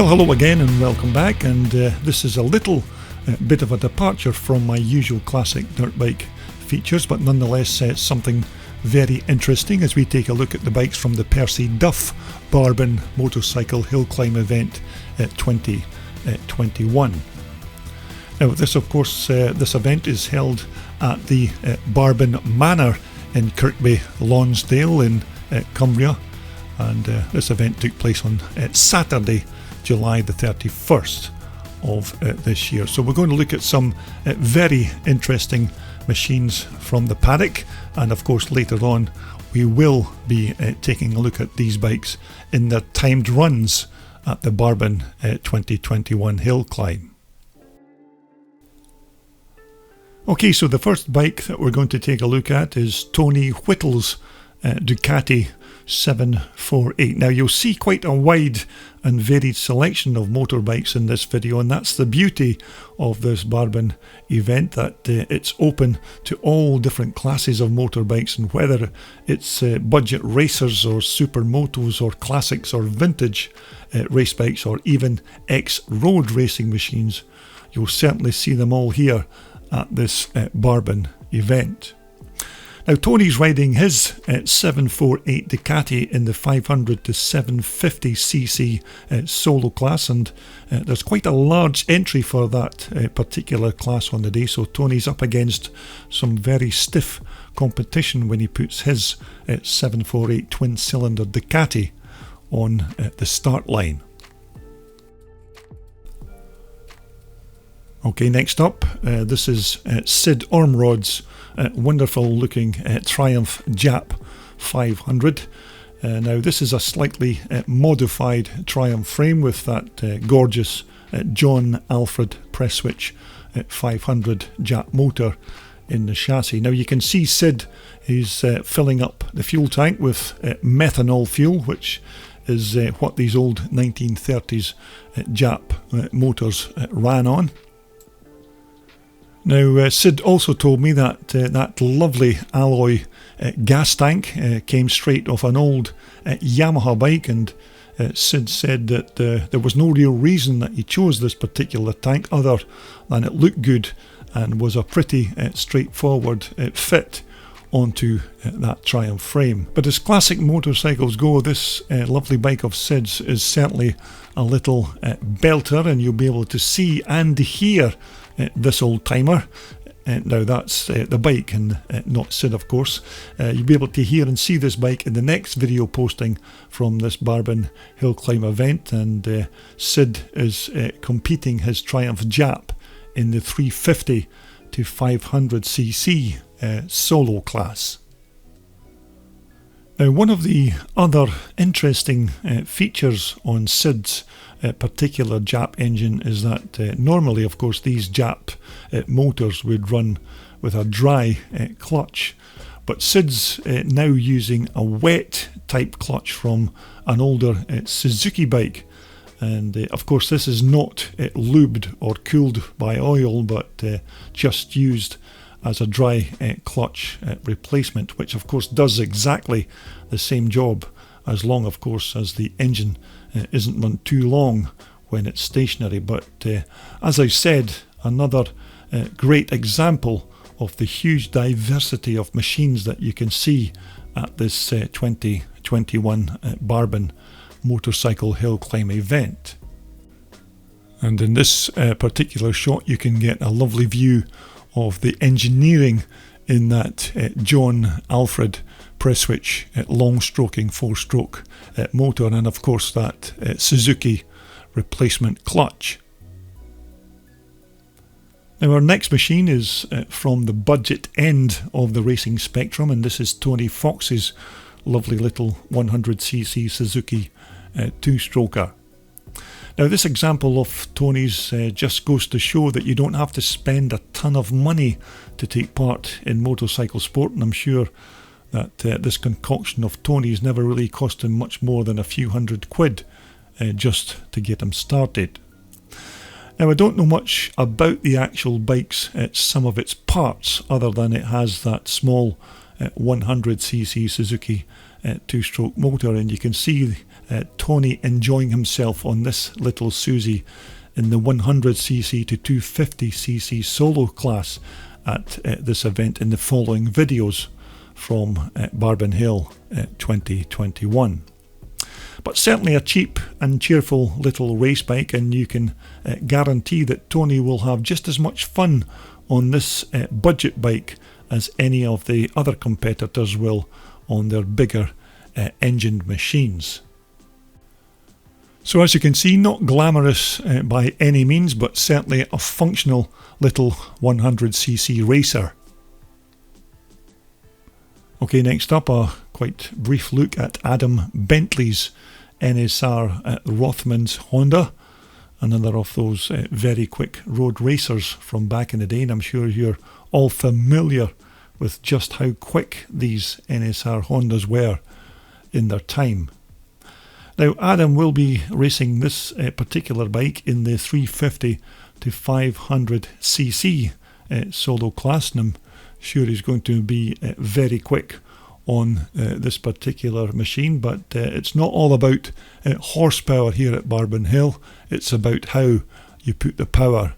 Well, hello again and welcome back, and this is a little bit of a departure from my usual classic dirt bike features, but nonetheless something very interesting as we take a look at the bikes from the Percy Duff Barbon Motorcycle Hillclimb event 2021. Now this, of course, this event is held at the Barbon Manor in Kirkby Lonsdale in Cumbria, and this event took place on Saturday, July the 31st of this year. So we're going to look at some very interesting machines from the Paddock, and of course later on we will be taking a look at these bikes in their timed runs at the Barbon 2021 Hillclimb. Okay, so the first bike that we're going to take a look at is Tony Whittle's Ducati 748. Now you'll see quite a wide and varied selection of motorbikes in this video, and that's the beauty of this Barbon event, that it's open to all different classes of motorbikes, and whether it's budget racers or supermotos or classics or vintage race bikes or even ex-road racing machines, you'll certainly see them all here at this Barbon event. Now Tony's riding his 748 Ducati in the 500 to 750cc solo class, and there's quite a large entry for that particular class on the day, so Tony's up against some very stiff competition when he puts his 748 twin cylinder Ducati on the start line. Okay, next up, this is Sid Ormrod's wonderful looking Triumph Jap 500. Now this is a slightly modified Triumph frame with that gorgeous John Alfred press switch 500 Jap motor in the chassis. Now you can see Sid is filling up the fuel tank with methanol fuel, which is what these old 1930s Jap motors ran on. Now Sid also told me that that lovely alloy gas tank came straight off an old Yamaha bike, and Sid said that there was no real reason that he chose this particular tank other than it looked good and was a pretty straightforward fit onto that Triumph frame. But as classic motorcycles go, this lovely bike of Sid's is certainly a little belter, and you'll be able to see and hear this old timer. Now that's the bike and not Sid, of course. You'll be able to hear and see this bike in the next video posting from this Barbon Hillclimb event, and Sid is competing his Triumph Jap in the 350 to 500cc solo class. Now one of the other interesting features on Sid's particular Jap engine is that normally, of course, these Jap motors would run with a dry clutch, but Sid's now using a wet type clutch from an older Suzuki bike, and of course this is not lubed or cooled by oil, but just used as a dry clutch replacement, which of course does exactly the same job, as long of course as the engine isn't run too long when it's stationary. But as I said, another great example of the huge diversity of machines that you can see at this 2021 Barbon Motorcycle Hillclimb event. And in this particular shot you can get a lovely view of the engineering in that John Alfred press switch long stroking 4-stroke motor, and of course that Suzuki replacement clutch. Now our next machine is from the budget end of the racing spectrum, and this is Tony Fox's lovely little 100cc Suzuki 2-stroker. Now this example of Tony's just goes to show that you don't have to spend a ton of money to take part in motorcycle sport, and I'm sure that this concoction of Tony's never really cost him much more than a few £100 just to get him started. Now I don't know much about the actual bike's some of its parts, other than it has that small 100cc Suzuki two-stroke motor, and you can see Tony enjoying himself on this little Susie in the 100cc to 250cc solo class at this event in the following videos from Barbon Hill 2021. But certainly a cheap and cheerful little race bike, and you can guarantee that Tony will have just as much fun on this budget bike as any of the other competitors will on their bigger engined machines. So as you can see, not glamorous by any means, but certainly a functional little 100cc racer. Okay, next up a quite brief look at Adam Bentley's NSR Rothmans Honda, another of those very quick road racers from back in the day, and I'm sure you're all familiar with just how quick these NSR Hondas were in their time. Now Adam will be racing this particular bike in the 350 to 500cc solo class, and I'm sure he's going to be very quick on this particular machine, but it's not all about horsepower here at Barbon Hill, it's about how you put the power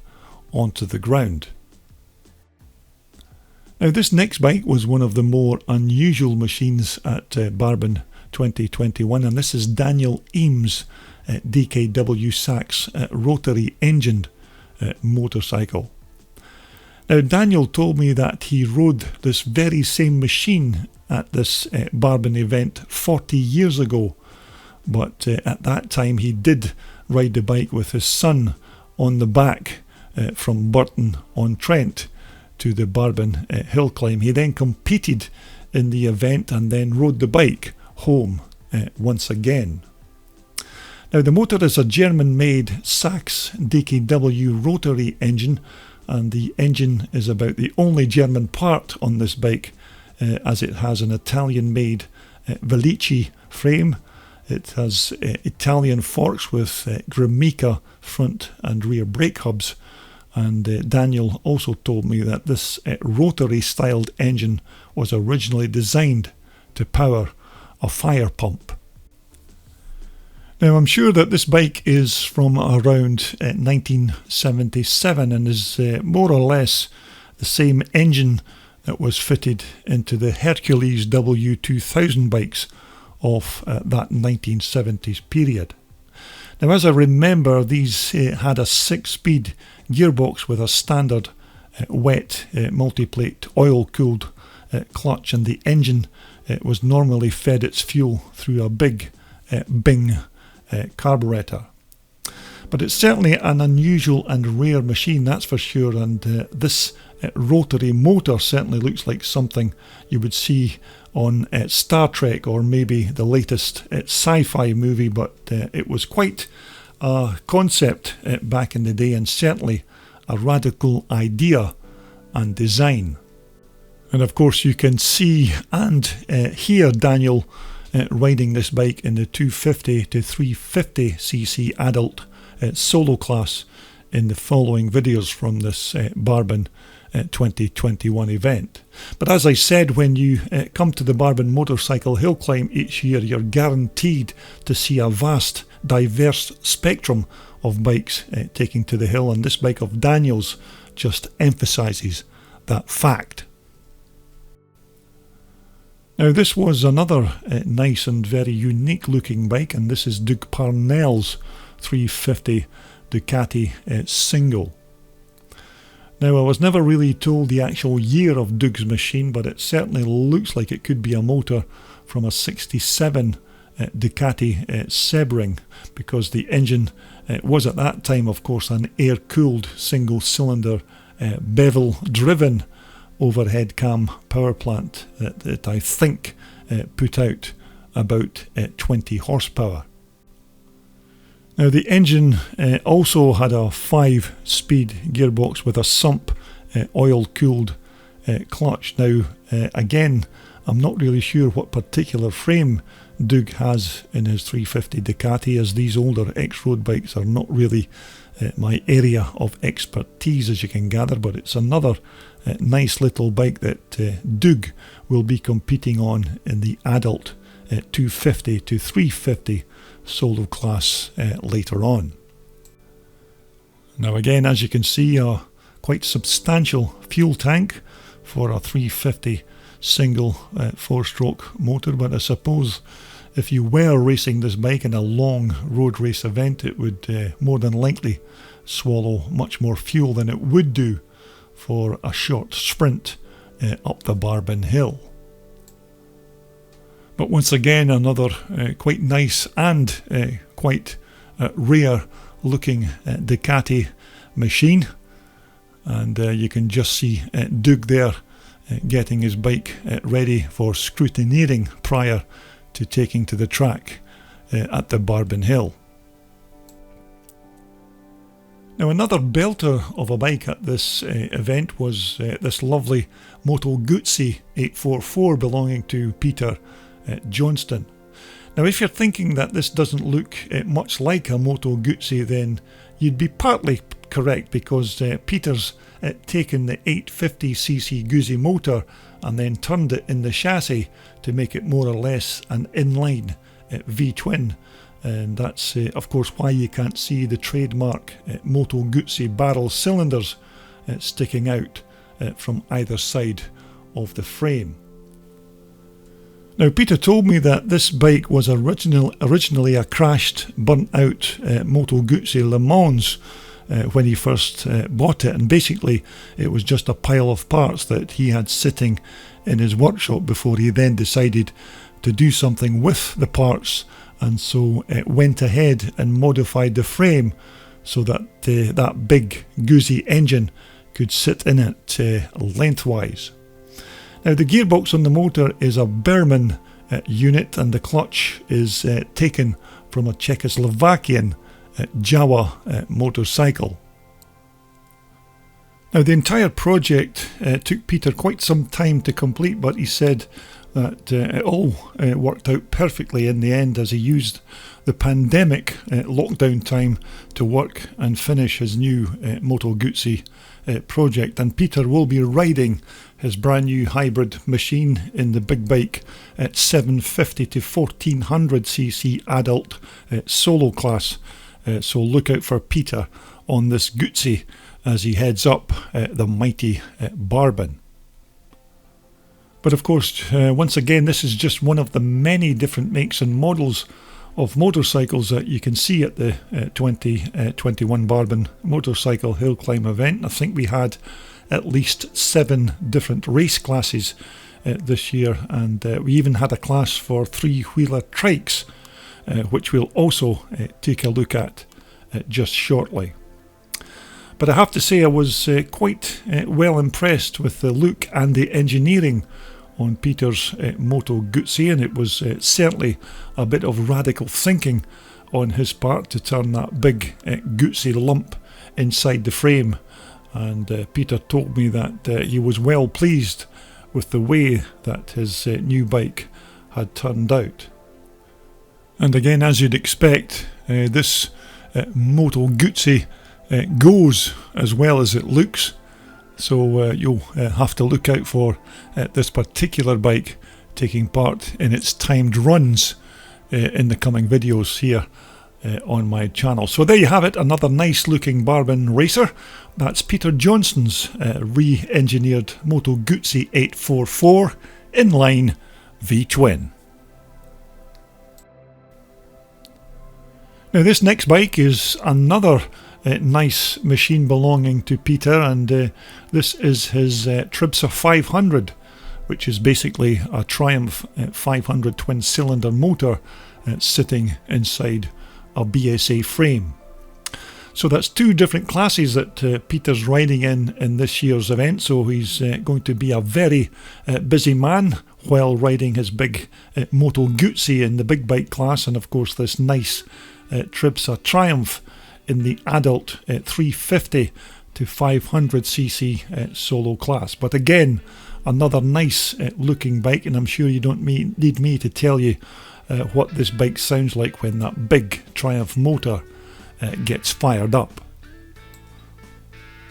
onto the ground. Now this next bike was one of the more unusual machines at Barbon 2021, and this is Daniel Ames DKW Sax rotary engined motorcycle. Now Daniel told me that he rode this very same machine at this Barbon event 40 years ago, but at that time he did ride the bike with his son on the back from Burton-on-Trent to the Barbon Hillclimb. He then competed in the event and then rode the bike home once again. Now the motor is a German-made Sax DKW rotary engine, and the engine is about the only German part on this bike, as it has an Italian-made Velici frame. It has Italian forks with Gramica front and rear brake hubs, and Daniel also told me that this rotary-styled engine was originally designed to power a fire pump. Now I'm sure that this bike is from around 1977 and is more or less the same engine that was fitted into the Hercules W2000 bikes of that 1970s period. Now as I remember, these had a 6-speed gearbox with a standard wet multiplate oil-cooled clutch, and the engine was normally fed its fuel through a big Bing carburetor. But it's certainly an unusual and rare machine, that's for sure, and this rotary motor certainly looks like something you would see on Star Trek or maybe the latest sci-fi movie, but it was quite a concept back in the day, and certainly a radical idea and design. And of course you can see and hear Daniel riding this bike in the 250 to 350cc adult solo class in the following videos from this Barbon 2021 event. But as I said, when you come to the Barbon Motorcycle Hillclimb each year, you're guaranteed to see a vast, diverse spectrum of bikes taking to the hill, and this bike of Daniel's just emphasises that fact. Now this was another nice and very unique looking bike, and this is Doug Parnell's 350 Ducati single. Now I was never really told the actual year of Doug's machine, but it certainly looks like it could be a motor from a 67 Ducati Sebring, because the engine was at that time of course an air-cooled single cylinder bevel driven overhead cam power plant that I think put out about 20 horsepower. Now the engine also had a 5-speed gearbox with a sump oil-cooled clutch. Now again, I'm not really sure what particular frame Doug has in his 350 Ducati, as these older X-Road bikes are not really my area of expertise, as you can gather, but it's another nice little bike that Doug will be competing on in the adult 250 to 350 solo class later on. Now again, as you can see, a quite substantial fuel tank for a 350 single 4-stroke motor, but I suppose if you were racing this bike in a long road race event, it would more than likely swallow much more fuel than it would do for a short sprint up the Barbon Hill. But once again, another quite nice and quite rare looking Ducati machine, and you can just see Doug there getting his bike ready for scrutineering prior to taking to the track at the Barbon Hill. Now another belter of a bike at this event was this lovely Motouzzi 844 belonging to Peter Johnston. Now if you're thinking that this doesn't look much like a Motouzzi, then you'd be partly correct, because Peter's taken the 850cc Guzzi motor and then turned it in the chassis to make it more or less an inline V-twin, and that's of course why you can't see the trademark Motouzzi barrel cylinders sticking out from either side of the frame. Now Peter told me that this bike was originally a crashed, burnt out Motouzzi Le Mans when he first bought it, and basically it was just a pile of parts that he had sitting in his workshop before he then decided to do something with the parts, and so went ahead and modified the frame so that that big Guzzi engine could sit in it lengthwise. Now the gearbox on the motor is a Barbon unit, and the clutch is taken from a Czechoslovakian Jawa motorcycle. Now the entire project took Peter quite some time to complete, but he said that it all worked out perfectly in the end, as he used the pandemic lockdown time to work and finish his new Motouzzi project. And Peter will be riding his brand new hybrid machine in the big bike at 750 to 1400cc adult solo class. So look out for Peter on this Guzzi as he heads up the mighty Barbon. But of course, once again, this is just one of the many different makes and models of motorcycles that you can see at the 2021 Barbon Motorcycle Hillclimb event. I think we had at least 7 different race classes this year, and we even had a class for 3-wheeler trikes, which we'll also take a look at just shortly. But I have to say I was quite well impressed with the look and the engineering on Peter's Motouzzi, and it was certainly a bit of radical thinking on his part to turn that big Guzzi lump inside the frame, and Peter told me that he was well pleased with the way that his new bike had turned out. And again, as you'd expect, this Motouzzi goes as well as it looks. So you'll have to look out for this particular bike taking part in its timed runs in the coming videos here on my channel. So there you have it, another nice looking Barbon racer. That's Peter Johnston's re-engineered Motouzzi 844 inline V-twin. Now this next bike is another nice machine belonging to Peter, and this is his Tribsa 500, which is basically a Triumph 500 twin cylinder motor sitting inside a BSA frame. So that's 2 different classes that Peter's riding in this year's event, so he's going to be a very busy man while riding his big Motouzzi in the big bike class, and of course this nice Tribsa Triumph in the adult 350 to 500cc solo class. But again, another nice looking bike, and I'm sure you don't need me to tell you what this bike sounds like when that big Triumph motor gets fired up.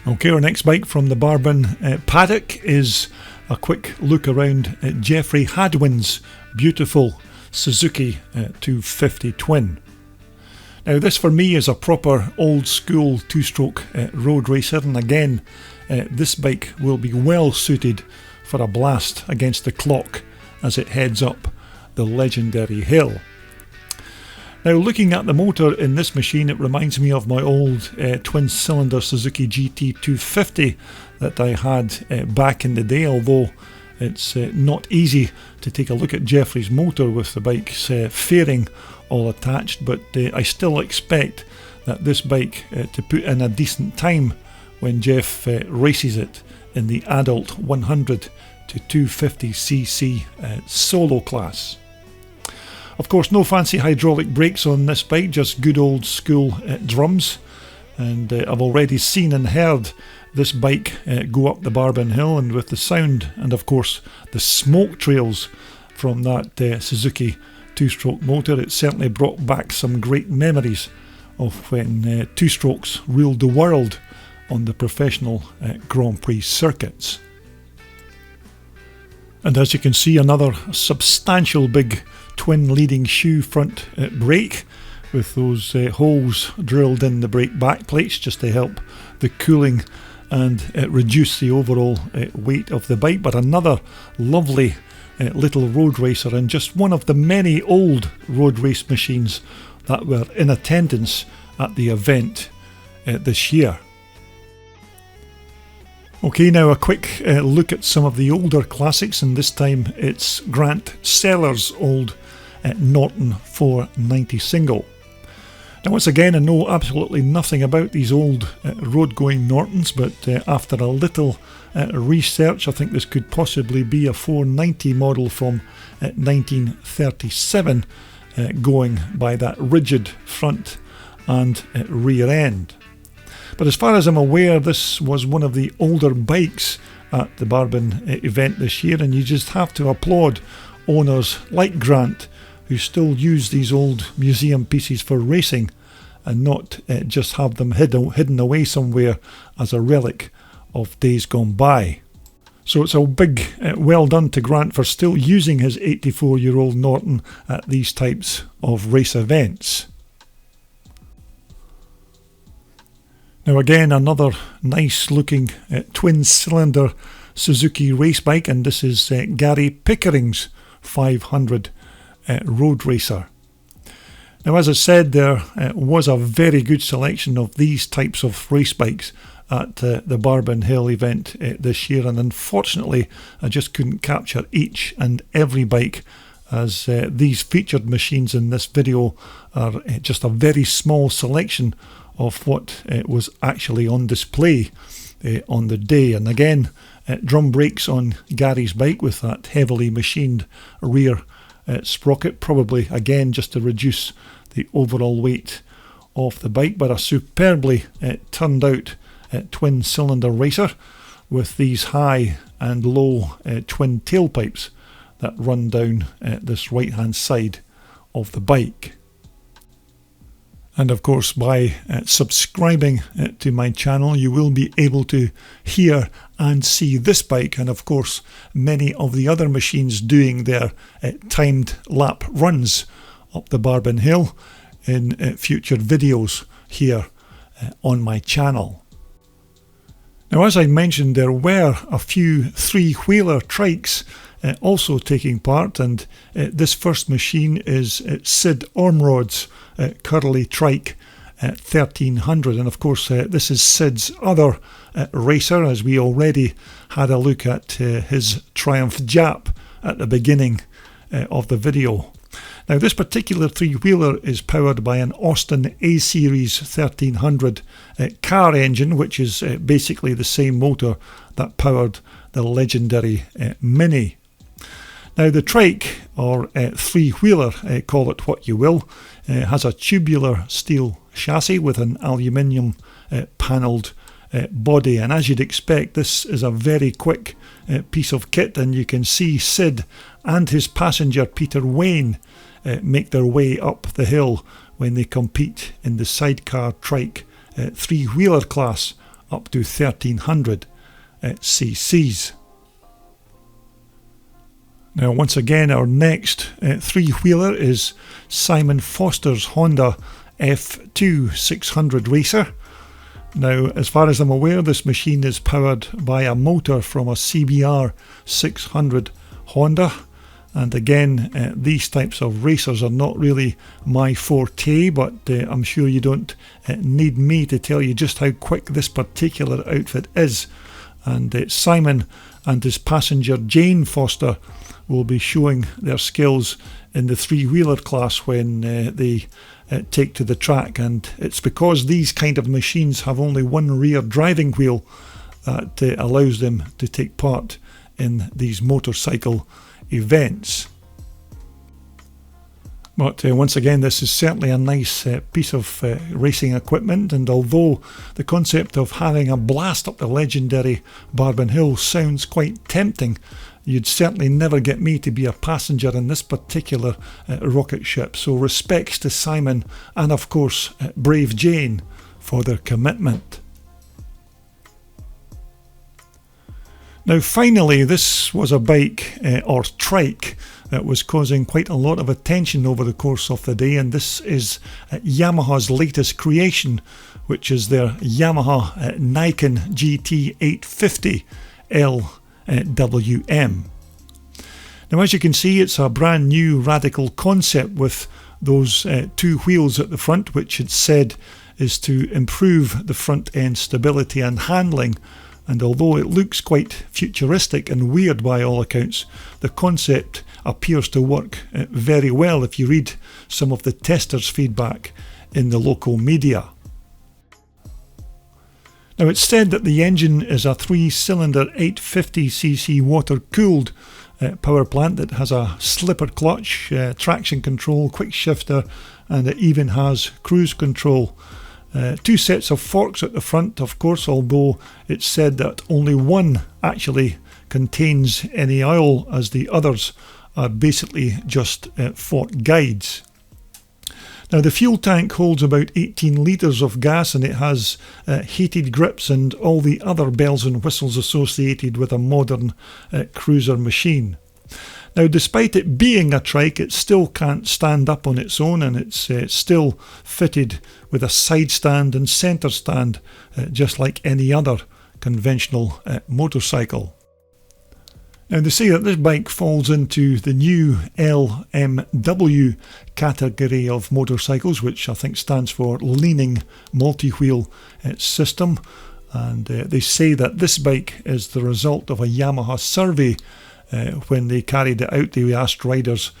Okay, our next bike from the Barbon Paddock is a quick look around Jeffrey Hadwin's beautiful Suzuki 250 twin. Now this for me is a proper old school two-stroke road racer, and again this bike will be well suited for a blast against the clock as it heads up the legendary hill. Now looking at the motor in this machine, it reminds me of my old twin-cylinder Suzuki GT250 that I had back in the day, although it's not easy to take a look at Jeffrey's motor with the bike's fairing all attached, but I still expect that this bike to put in a decent time when Jeff races it in the adult 100 to 250cc solo class. Of course, no fancy hydraulic brakes on this bike, just good old school drums, and I've already seen and heard this bike go up the Barbon Hill, and with the sound and of course the smoke trails from that Suzuki two-stroke motor, it certainly brought back some great memories of when two-strokes ruled the world on the professional Grand Prix circuits. And as you can see, another substantial big twin leading shoe front brake with those holes drilled in the brake back plates just to help the cooling and reduce the overall weight of the bike. But another lovely little road racer, and just one of the many old road race machines that were in attendance at the event this year. Okay, now a quick look at some of the older classics, and this time it's Grant Seller's old Norton 490 single. Now once again, I know absolutely nothing about these old road-going Nortons, but after a little research, I think this could possibly be a 490 model from 1937, going by that rigid front and rear end. But as far as I'm aware, this was one of the older bikes at the Barbon event this year, and you just have to applaud owners like Grant who still use these old museum pieces for racing and not just have them hidden away somewhere as a relic of days gone by. So it's a big well done to Grant for still using his 84-year-old Norton at these types of race events. Now again, another nice looking twin-cylinder Suzuki race bike, and this is Gary Pickering's 500 road racer. Now as I said, there was a very good selection of these types of race bikes at the Barbon Hill event this year, and unfortunately I just couldn't capture each and every bike, as these featured machines in this video are just a very small selection of what was actually on display on the day. And again, drum brakes on Gary's bike with that heavily machined rear sprocket, probably again just to reduce the overall weight of the bike, but a superbly turned out twin cylinder racer with these high and low twin tailpipes that run down this right hand side of the bike. And of course, by subscribing to my channel, you will be able to hear and see this bike, and of course many of the other machines doing their timed lap runs up the Barbon Hill in future videos here on my channel. Now, as I mentioned, there were a few three-wheeler trikes also taking part, and this first machine is Sid Ormrod's Curly Trike 1300, and of course this is Sid's other racer, as we already had a look at his Triumph Jap at the beginning of the video. Now this particular three-wheeler is powered by an Austin A-Series 1300 car engine, which is basically the same motor that powered the legendary Mini. Now the trike, or three-wheeler, call it what you will, has a tubular steel chassis with an aluminium panelled body, and as you'd expect, this is a very quick piece of kit, and you can see Sid and his passenger Peter Wayne make their way up the hill when they compete in the Sidecar Trike three-wheeler class up to 1300 cc's. Now once again, our next three-wheeler is Simon Foster's Honda F2 600 racer. Now, as far as I'm aware, this machine is powered by a motor from a CBR 600 Honda. And again, these types of racers are not really my forte, but I'm sure you don't need me to tell you just how quick this particular outfit is. And Simon and his passenger Jane Foster will be showing their skills in the three-wheeler class when they take to the track. And it's because these kind of machines have only one rear driving wheel that allows them to take part in these motorcycle events. But once again, this is certainly a nice piece of racing equipment, and although the concept of having a blast up the legendary Barbon Hill sounds quite tempting, you'd certainly never get me to be a passenger in this particular rocket ship. So respects to Simon and of course brave Jane for their commitment. Now finally, this was a bike or trike that was causing quite a lot of attention over the course of the day, and this is Yamaha's latest creation, which is their Yamaha Nikon GT 850 LWM. Now as you can see, it's a brand new radical concept with those two wheels at the front, which it's said is to improve the front end stability and handling. And although it looks quite futuristic and weird by all accounts, the concept appears to work very well if you read some of the testers' feedback in the local media. Now it's said that the engine is a 3-cylinder 850cc water-cooled power plant that has a slipper clutch, traction control, quick shifter, and it even has cruise control. Two sets of forks at the front, of course, although it's said that only one actually contains any oil, as the others are basically just fork guides. Now the fuel tank holds about 18 litres of gas, and it has heated grips and all the other bells and whistles associated with a modern cruiser machine. Now despite it being a trike, it still can't stand up on its own, and it's still fitted with a side stand and centre stand, just like any other conventional motorcycle. Now they say that this bike falls into the new LMW category of motorcycles, which I think stands for Leaning Multi-Wheel System, and they say that this bike is the result of a Yamaha survey. When they carried it out, they asked riders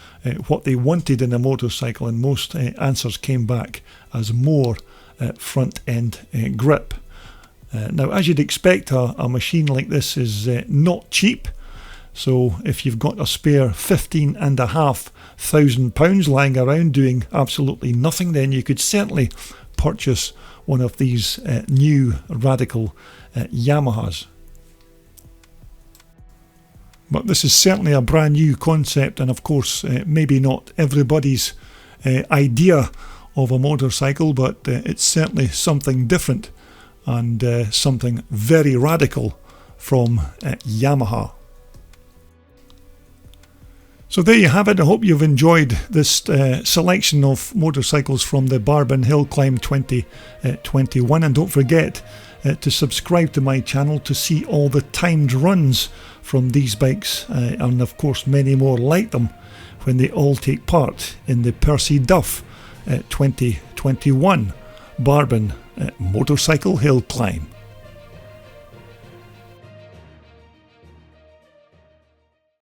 what they wanted in a motorcycle, and most answers came back as more front end grip. Now as you'd expect, a machine like this is not cheap, so if you've got a spare £15,500 lying around doing absolutely nothing, then you could certainly purchase one of these new radical Yamahas. But this is certainly a brand new concept, and of course maybe not everybody's idea of a motorcycle, but it's certainly something different and something very radical from Yamaha. So there you have it. I hope you've enjoyed this selection of motorcycles from the Barbon Hillclimb 2021, and don't forget to subscribe to my channel to see all the timed runs from these bikes, and of course many more like them when they all take part in the Percy Duff 2021 Barbon Motorcycle Hillclimb.